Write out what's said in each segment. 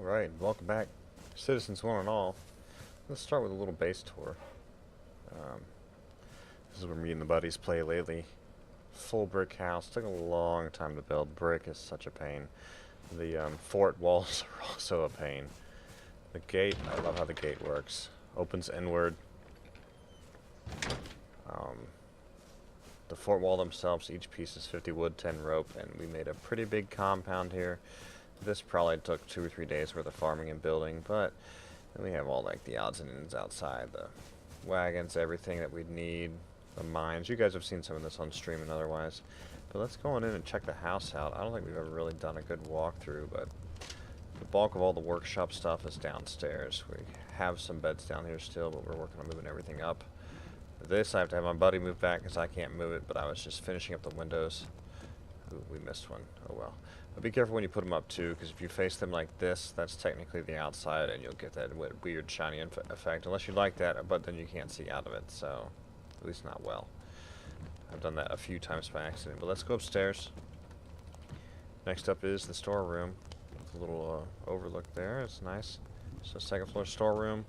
Alright, welcome back, citizens one and all. Let's start with a little base tour. This is where me and the buddies play lately. Full brick house. Took a long time to build. Brick is such a pain. The fort walls are also a pain. The gate, I love how the gate works. Opens inward. The fort wall themselves, each piece is 50 wood, 10 rope, and we made a pretty big compound here. This probably took 2 or 3 days worth of farming and building, but then we have all like the odds and ends outside, the wagons, everything that we'd need, the mines. You guys have seen some of this on stream and otherwise. But let's go on in and check the house out. I don't think we've ever really done a good walkthrough, but the bulk of all the workshop stuff is downstairs. We have some beds down here still, but we're working on moving everything up. This I have to have my buddy move back because I can't move it, but I was just finishing up the windows. Ooh, we missed one. Oh well. But be careful when you put them up too, because if you face them like this, that's technically the outside, and you'll get that weird shiny effect. Unless you like that, but then you can't see out of it, so at least not well. I've done that a few times by accident. But let's go upstairs. Next up is the storeroom. A little overlook there. It's nice. So second floor storeroom.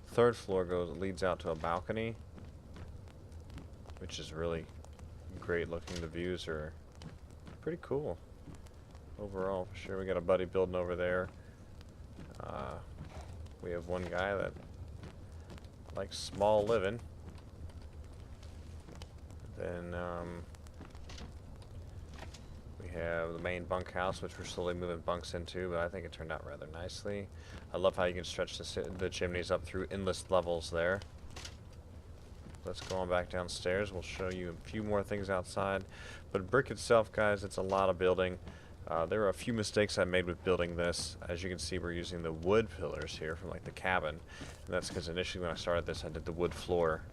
Third floor leads out to a balcony, which is really great looking. The views are pretty cool overall, for sure. We got a buddy building over there. We have one guy that likes small living. Then we have the main bunkhouse, which we're slowly moving bunks into, but I think it turned out rather nicely. I love how you can stretch the chimneys up through endless levels there. Let's go on back downstairs. We'll show you a few more things outside. But brick itself, guys, it's a lot of building. There are a few mistakes I made with building this. As you can see, we're using the wood pillars here from like the cabin, and that's because initially when I started this, I did the wood floor.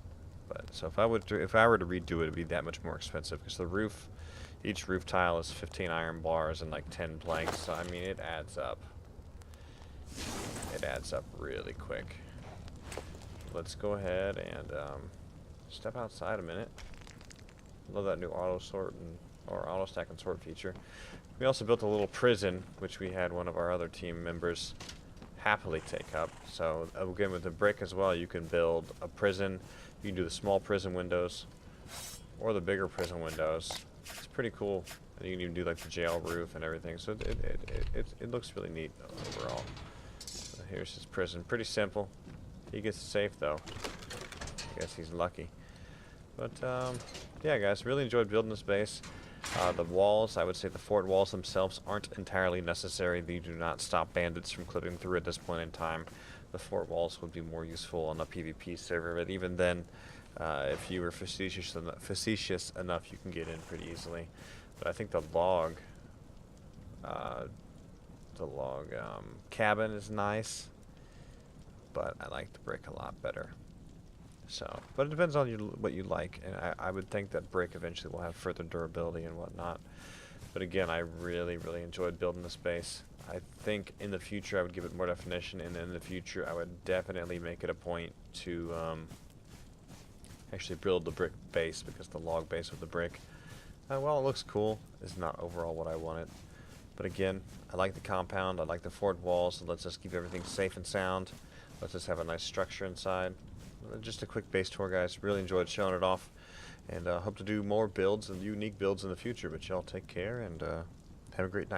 But so if I were to redo it, it'd be that much more expensive because the roof, each roof tile is 15 iron bars and like 10 planks. So I mean, it adds up. It adds up really quick. Let's go ahead and step outside a minute. Love that new auto sort or auto stack and sort feature. We also built a little prison, which we had one of our other team members happily take up. So again, with the brick as well, you can build a prison. You can do the small prison windows or the bigger prison windows. It's pretty cool. And you can even do like the jail roof and everything. So it looks really neat overall. So here's his prison. Pretty simple. He gets safe though. I guess he's lucky. But yeah, guys, really enjoyed building this base. The walls, I would say the fort walls themselves aren't entirely necessary. They do not stop bandits from clipping through at this point in time. The fort walls would be more useful on a PvP server, but even then, if you were facetious enough, you can get in pretty easily. But I think the log cabin is nice, but I like the brick a lot better. So, but it depends on what you like, and I would think that brick eventually will have further durability and whatnot. But again, I really enjoyed building this base. I think in the future I would give it more definition, and in the future I would definitely make it a point to actually build the brick base, because the log base with the brick, while it looks cool, is not overall what I wanted. But again, I like the compound, I like the fort walls, so let's just keep everything safe and sound. Let's just have a nice structure inside. Just a quick base tour, guys. Really enjoyed showing it off, and hope to do more builds and unique builds in the future. But y'all take care and have a great night.